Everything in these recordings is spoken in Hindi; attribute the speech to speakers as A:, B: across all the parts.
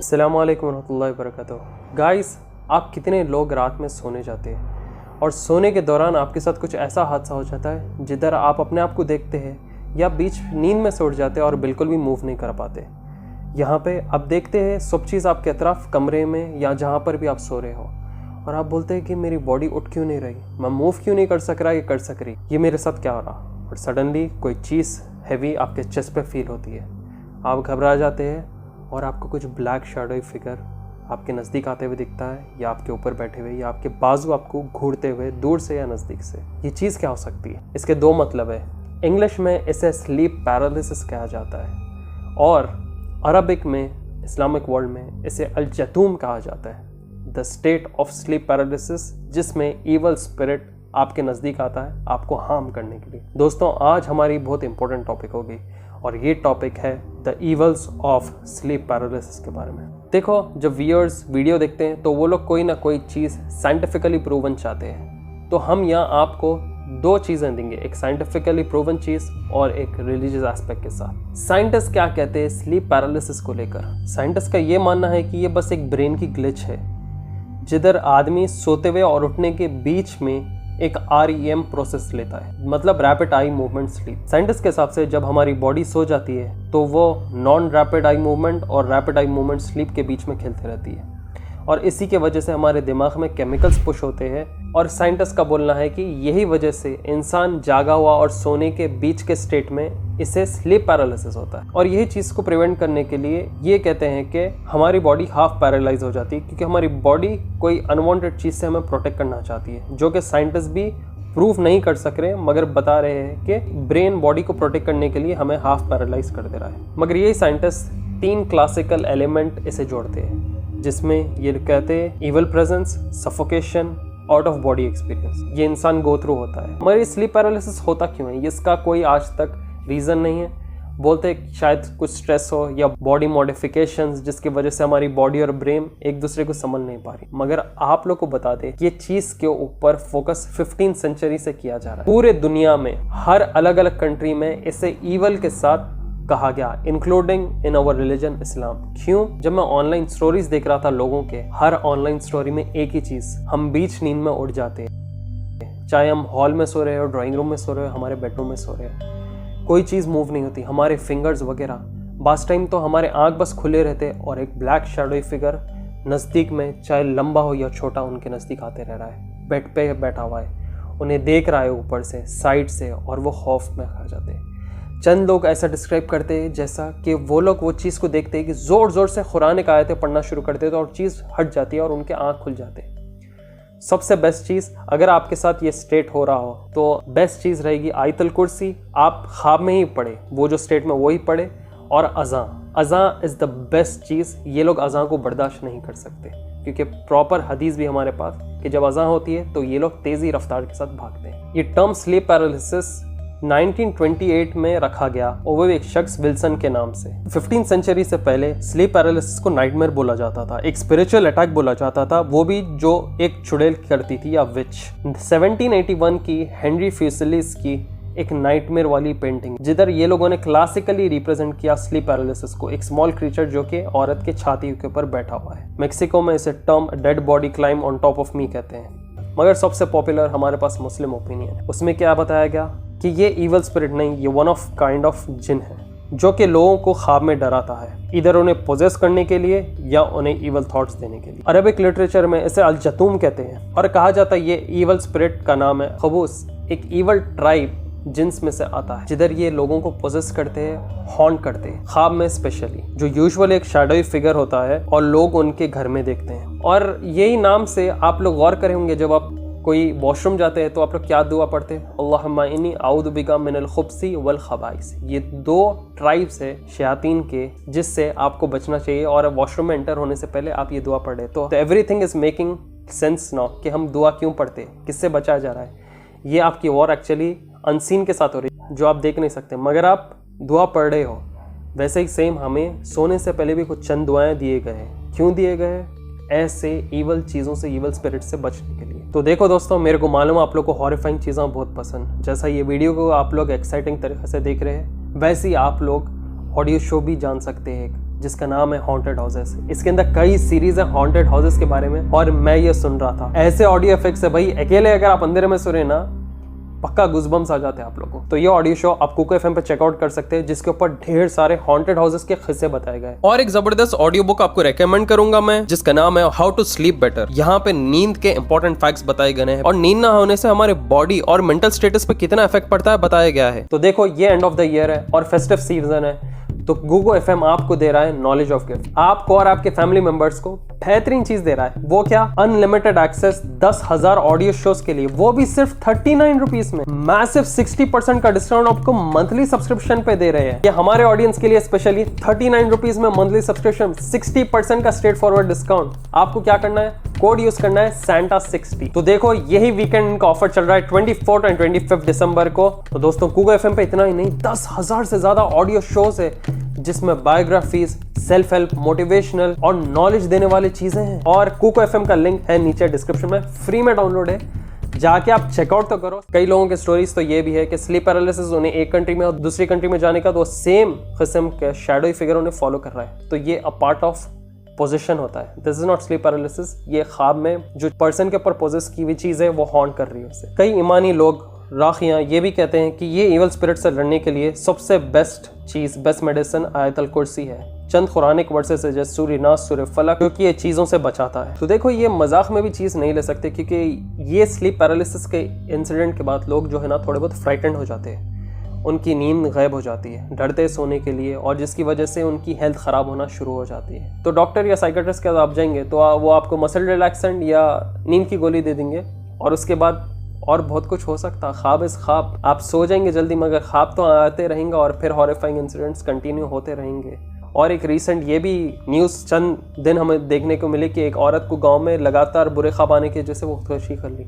A: अस्सलामु अलैकुम रहमतुल्लाहि व बरकातुहू। गाइस, आप कितने लोग रात में सोने जाते हैं और सोने के दौरान आपके साथ कुछ ऐसा हादसा हो जाता है जिधर आप अपने आप को देखते हैं या बीच नींद में सो जाते हैं और बिल्कुल भी मूव नहीं कर पाते। यहाँ पे आप देखते हैं सब चीज़ आपके अतराफ कमरे में या जहाँ पर भी आप सो रहे हो और आप बोलते हैं कि मेरी बॉडी उठ क्यों नहीं रही, मैं मूव क्यों नहीं कर सक रहा, ये कर सक रही, ये मेरे साथ क्या हो रहा। और सडनली कोई चीज़ हैवी आपके चेस्ट पे फील होती है, आप घबरा जाते हैं और आपको कुछ ब्लैक शैडोई फिगर आपके नज़दीक आते हुए दिखता है या आपके ऊपर बैठे हुए या आपके बाजू आपको घूरते हुए दूर से या नज़दीक से। ये चीज़ क्या हो सकती है? इसके दो मतलब है। इंग्लिश में इसे स्लीप पैरालिसिस कहा जाता है और अरबिक में, इस्लामिक वर्ल्ड में इसे अल-जतूम कहा जाता है, the state of sleep paralysis, जिसमें ईवल स्पिरिट आपके नज़दीक आता है आपको हार्म करने के लिए। दोस्तों, आज हमारी बहुत इंपॉर्टेंट टॉपिक होगी और ये टॉपिक है the evils of sleep paralysis के बारे में। देखो, जब व्यूअर्स वीडियो देखते हैं तो वो लोग कोई ना कोई चीज़ साइंटिफिकली प्रूवन चाहते हैं, तो हम यहाँ आपको दो चीज़ें देंगे, एक साइंटिफिकली प्रूवन चीज़ और एक रिलीजियस एस्पेक्ट के साथ। साइंटिस्ट क्या कहते हैं स्लीप पैरालिसिस को लेकर? साइंटिस्ट का ये मानना है कि ये बस एक ब्रेन की ग्लिच है जिधर आदमी सोते हुए और उठने के बीच में एक REM प्रोसेस लेता है, मतलब rapid eye movement sleep. Scientist के हिसाब से जब हमारी बॉडी सो जाती है तो वो नॉन रैपिड आई मूवमेंट और रैपिड आई मूवमेंट स्लीप के बीच में खेलती रहती है और इसी के वजह से हमारे दिमाग में केमिकल्स पुश होते हैं और साइंटिस्ट का बोलना है कि यही वजह से इंसान जागा हुआ और सोने के बीच के स्टेट में इसे स्लीप पैरालिसिस होता है। और यही चीज़ को प्रिवेंट करने के लिए ये कहते हैं कि हमारी बॉडी हाफ पैरालाइज हो जाती है क्योंकि हमारी बॉडी कोई अनवांटेड चीज़ से हमें प्रोटेक्ट करना चाहती है, जो कि साइंटिस्ट भी प्रूफ नहीं कर सक रहे मगर बता रहे हैं कि ब्रेन बॉडी को प्रोटेक्ट करने के लिए हमें हाफ पैरालाइज कर दे रहा है। मगर यही साइंटिस्ट 3 क्लासिकल एलिमेंट इसे जोड़ते हैं जिसमें ये कहते हैं evil presence, suffocation, out of body experience. ये इंसान गो थ्रू होता है। मगर ये स्लीप पैरालिसिस होता क्यों है, इसका कोई आज तक रीज़न नहीं है। बोलते हैं शायद कुछ स्ट्रेस हो या बॉडी मॉडिफिकेशंस जिसकी वजह से हमारी बॉडी और ब्रेन एक दूसरे को समझ नहीं पा रही। मगर आप लोग को बता दें ये चीज़ के ऊपर फोकस 15वीं सेंचुरी से किया जा रहा है। पूरे दुनिया में हर अलग अलग कंट्री में इसे ईवल के साथ कहा गया, इंक्लूडिंग इन आवर रिलीजन इस्लाम। क्यों? जब मैं ऑनलाइन स्टोरीज देख रहा था लोगों के, हर ऑनलाइन स्टोरी में एक ही चीज़, हम बीच नींद में उठ जाते हैं, चाहे हम हॉल में सो रहे हो, ड्राइंग रूम में सो रहे हो, हमारे बेडरूम में सो रहे हो, कोई चीज़ मूव नहीं होती, हमारे फिंगर्स वगैरह। बास टाइम तो हमारे आंख बस खुले रहते और एक ब्लैक शैडोई फिगर नज़दीक में, चाहे लंबा हो या छोटा, उनके नज़दीक आते रह रहा है, बेड पे बैठा हुआ है, उन्हें देख रहा है ऊपर से, साइड से, और वो खौफ में खा जाते हैं। चंद लोग ऐसा डिस्क्राइब करते हैं जैसा कि वो लोग वो चीज़ को देखते हैं कि ज़ोर ज़ोर से कुरान की आयतें पढ़ना शुरू करते तो और चीज़ हट जाती है और उनके आँख खुल जाते हैं। सबसे बेस्ट चीज़, अगर आपके साथ ये स्टेट हो रहा हो तो बेस्ट चीज़ रहेगी आयतुल कुर्सी। आप ख्वाब में ही पढ़े, वो जो स्टेट में वही पढ़े, और अज़ां इज़ द बेस्ट चीज़। ये लोग अज़ां को बर्दाश्त नहीं कर सकते क्योंकि प्रॉपर हदीस भी हमारे पास कि जब अज़ां होती है तो ये लोग तेज़ी रफ्तार के साथ भागते हैं। ये टर्म स्लीप पैरालिसिस 1928 में रखा गया और वो एक शख्स विल्सन के नाम से। 15वीं सेंचुरी से पहले स्लीप पैरालिसिस को नाइटमेयर बोला जाता था, एक स्पिरिचुअल अटैक बोला जाता था, वो भी जो एक चुड़ैल करती थी या विच। 1781 की हेनरी फ्यूसिलिस की एक नाइटमेयर वाली पेंटिंग जिधर ये लोगों ने क्लासिकली रिप्रेजेंट किया स्लीप पैरालिसिस को, एक स्मॉल क्रीचर जो कि औरत के छाती के ऊपर बैठा हुआ है। मेक्सिको में इसे term dead body climb on top of me कहते हैं। मगर सबसे पॉपुलर हमारे पास मुस्लिम ओपिनियन है, उसमें क्या बताया गया कि ये ईवल स्पिरिट नहीं, ये वन ऑफ काइंड ऑफ जिन है जो कि लोगों को ख्वाब में डराता है, इधर उन्हें पोजेस करने के लिए या उन्हें ईवल थॉट्स देने के लिए। अरबिक लिटरेचर में इसे अल-जतूम कहते हैं और कहा जाता है ये ईवल स्पिरिट का नाम है खबूस, एक ईवल ट्राइब जिन्स में से आता है जिधर ये लोगों को पोजेस करते हैं, हॉन्ट करते हैं ख्वाब में स्पेशली, जो यूजुअल एक शैडोई फिगर होता है और लोग उनके घर में देखते हैं। और यही नाम से आप लोग गौर करे होंगे, जब आप कोई वॉशरूम जाते हैं तो आप लोग क्या दुआ पढ़ते हैं? अल्लाहुम्मा इन्नी आऊदु बिका मिनल खुब्सी वल खबाइस। ये 2 ट्राइब्स है शयातीन के जिससे आपको बचना चाहिए और वॉशरूम में एंटर होने से पहले आप ये दुआ पढ़े तो everything is making sense now कि हम दुआ क्यों पढ़ते हैं, किससे बचाया जा रहा है। ये आपकी वॉर एक्चुअली अनसीन के साथ हो रही है जो आप देख नहीं सकते, मगर आप दुआ पढ़ रहे हो। वैसे ही सेम हमें सोने से पहले भी कुछ चंद दुआएं दिए गए हैं। क्यों दिए गए? ऐसे ईवल चीज़ों से, ईवल स्पिरिट से बचने के लिए। तो देखो दोस्तों, मेरे को मालूम है आप लोग को हॉरिफाइंग चीज़ें बहुत पसंद, जैसा ये वीडियो को आप लोग एक्साइटिंग तरीके से देख रहे हैं वैसे ही आप लोग ऑडियो शो भी जान सकते हैं जिसका नाम है हॉन्टेड हाउसेस। इसके अंदर कई सीरीज है हॉन्टेड हाउसेस के बारे में और मैं ये सुन रहा था। ऐसे ऑडियो इफेक्ट्स है भाई, अकेले अगर आप अंधेरे में सुने ना पक्का गूज़बम्स आ जाते हैं आप लोगों को। तो ये ऑडियो शो आप कुको एफएम पे चेकआउट कर सकते हैं, जिसके ऊपर ढेर सारे हॉन्टेड हाउसेस के किस्से बताए गए। और एक जबरदस्त ऑडियो बुक आपको रेकमेंड करूंगा मैं, जिसका नाम है हाउ टू स्लीप बेटर। यहाँ पे नींद के इंपॉर्टेंट फैक्ट्स बताए गए हैं और नींद ना होने से हमारे बॉडी और मेंटल स्टेटस पे कितना इफेक्ट पड़ता है बताया गया है। तो देखो ये एंड ऑफ द ईयर है और फेस्टिव सीजन है, तो गूगो एफएम आपको दे रहा है नॉलेज ऑफ गिफ्ट। आपको और आपके फैमिली मेंबर्स को बेहतरीन चीज दे रहा है। वो क्या? अनलिमिटेड एक्सेस 10,000 ऑडियो शोज के लिए, वो भी सिर्फ 39 रुपीज में। मैसिव 60% का डिस्काउंट आपको मंथली सब्सक्रिप्शन पे दे रहे हैं। ये हमारे ऑडियंस के लिए स्पेशली 39 रुपीज में मंथली सब्सक्रिप्शन, 60% का स्ट्रेट फॉरवर्ड डिस्काउंट। आपको क्या करना है? कोड यूज करना है Santa60। तो देखो यही वीकेंड का ऑफर चल रहा है 24 और 25 दिसंबर को। तो दोस्तों गूगो एफएम पे इतना ही नहीं, 10,000 से ज्यादा ऑडियो शोज है जिसमें बायोग्राफीज, सेल्फ हेल्प, मोटिवेशनल और नॉलेज देने वाली चीजें हैं। और कुको एफएम का लिंक है नीचे डिस्क्रिप्शन में, फ्री में डाउनलोड है, जाके आप चेकआउट तो करो। कई लोगों के स्टोरीज तो ये भी है कि स्लीप पैरालिसिस उन्हें एक कंट्री में और दूसरी कंट्री में जाने का तो सेम किस्म के शैडोई फिगर उन्हें फॉलो कर रहा है। तो ये अ पार्ट ऑफ पोजीशन होता है। This is not sleep paralysis. ये ख्वाब में जो पर्सन के ऊपर पोजेस की हुई चीज है वो हॉन्ट कर रही है उसे। कई ईमानी लोग राखियां ये भी कहते हैं कि ये इवल स्पिरिट से लड़ने के लिए सबसे बेस्ट चीज, बेस्ट मेडिसिन आयतल कुर्सी है। चंद कुरानिक वर्सेस है जैसे सूरह नास, सूरह फलक, क्योंकि ये चीज़ों से बचाता है। तो देखो ये मजाक में भी चीज़ नहीं ले सकते, क्योंकि ये स्लीप पैरालिसिस के इंसिडेंट के बाद लोग जो है ना थोड़े बहुत फ्राइटेंड हो जाते हैं, उनकी नींद गायब हो जाती है, डरते सोने के लिए, और जिसकी वजह से उनकी हेल्थ ख़राब होना शुरू हो जाती है। तो डॉक्टर या साइकेट्रिस्ट के पास आप जाएंगे तो वो आपको मसल रिलैक्सेंट या नींद की गोली दे देंगे और उसके बाद और बहुत कुछ हो सकता है। ख्वाब इस ख्वाब, आप सो जाएंगे जल्दी मगर ख्वाब तो आते रहेंगे और फिर हॉरिफाइंग इंसिडेंट्स कंटिन्यू होते रहेंगे। और एक रीसेंट ये भी न्यूज़ चंद दिन हमें देखने को मिली कि एक औरत को गांव में लगातार बुरे ख्वाब आने की वजह से वो खुदकुशी कर ली।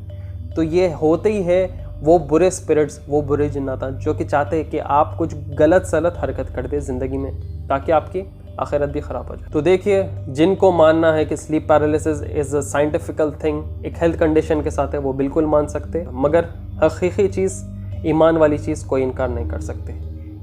A: तो ये होते ही है वो बुरे स्पिरिट्स, वो बुरे जिन्नात जो कि चाहते हैं कि आप कुछ गलत सलत हरकत कर दे ज़िंदगी में ताकि आपकी आखिरत भी ख़राब हो जाए। तो देखिए, जिनको मानना है कि sleep paralysis is a scientifical thing, एक हेल्थ कंडीशन के साथ है, वो बिल्कुल मान सकते, मगर हकीकी चीज़, ईमान वाली चीज़ कोई इनकार नहीं कर सकते।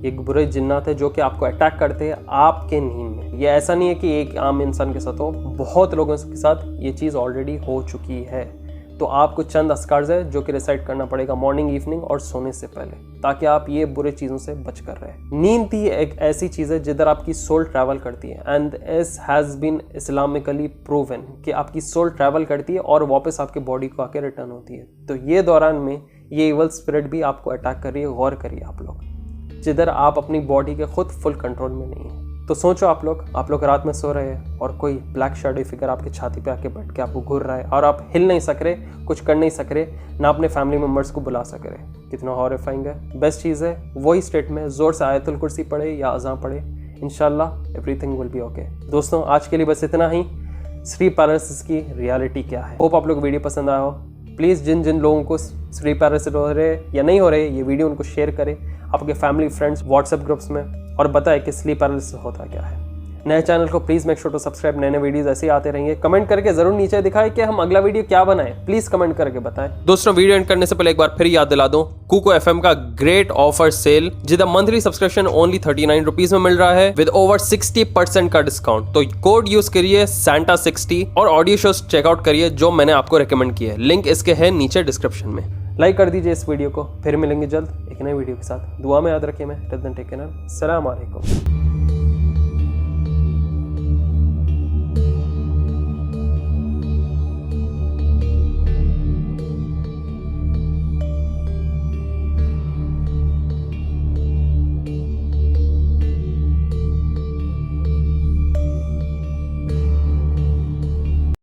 A: एक बुरे जिन्नात है जो कि आपको अटैक करते हैं आपके नींद में। ये ऐसा नहीं है कि एक आम इंसान के साथ हो, बहुत लोगों के साथ ये चीज़ ऑलरेडी हो चुकी है। तो आपको चंद अस्कार्स है जो कि रिसाइट करना पड़ेगा मॉर्निंग, इवनिंग और सोने से पहले, ताकि आप ये बुरे चीज़ों से बच कर रहे। नींद ही एक ऐसी चीज़ है जिधर आपकी सोल ट्रैवल करती है, and this has been Islamically proven कि आपकी सोल ट्रैवल करती है और वापस आपके बॉडी को आके रिटर्न होती है। तो ये दौरान में ये इवल स्पिरिट भी आपको अटैक कर रही है। गौर करिए आप लोग, जिधर आप अपनी बॉडी के खुद फुल कंट्रोल में नहीं है। तो सोचो आप लोग रात में सो रहे हैं और कोई ब्लैक शैडो फिगर आपके छाती पे आके बैठ के आपको घूर रहा है और आप हिल नहीं सक रहे, कुछ कर नहीं सक रहे, ना अपने फैमिली मेम्बर्स को बुला सक रहे। कितना हॉरिफाइंग है। बेस्ट चीज़ है वही स्टेट में ज़ोर से आयतुल कुर्सी पढ़े या अज़ां पढ़े, इंशाल्लाह एवरीथिंग विल बी ओके। दोस्तों आज के लिए बस इतना ही। स्लीप पैरालिसिस की रियलिटी क्या है। होप आप लोग वीडियो पसंद आया हो। प्लीज़ जिन जिन लोगों को स्लीप पैरालिसिस हो रहे या नहीं हो रहे, ये वीडियो उनको शेयर करें आपके फैमिली फ्रेंड्स व्हाट्सएप ग्रुप्स में, और बताएं कि स्लीप पैरालिसिस होता क्या है। नए चैनल को please make sure to subscribe. नए वीडियोस ऐसे ही आते रहेंगे। कमेंट करके जरूर नीचे दिखाएं कि हम अगला वीडियो क्या बनाएं, प्लीज़ कमेंट करके बताएं। दोस्तों वीडियो एंड करने से पहले एक बार फिर याद दिला दूं, कुको एफएम का ग्रेट ऑफर सेल, जिधर मंथली सब्सक्रिप्शन ओनली 39 रुपीज में मिल रहा है विद ओवर 60% का डिस्काउंट। तो कोड यूज करिए Santa60 और ऑडियो शोज चेकआउट करिए जो मैंने आपको रिकमेंड किए, लिंक इसके है नीचे डिस्क्रिप्शन में। लाइक कर दीजिए इस वीडियो को। फिर मिलेंगे जल्द एक नए वीडियो के साथ। दुआ में याद रखिए। मैं टिल देन टेक केयर। अस्सलाम वालेकुम।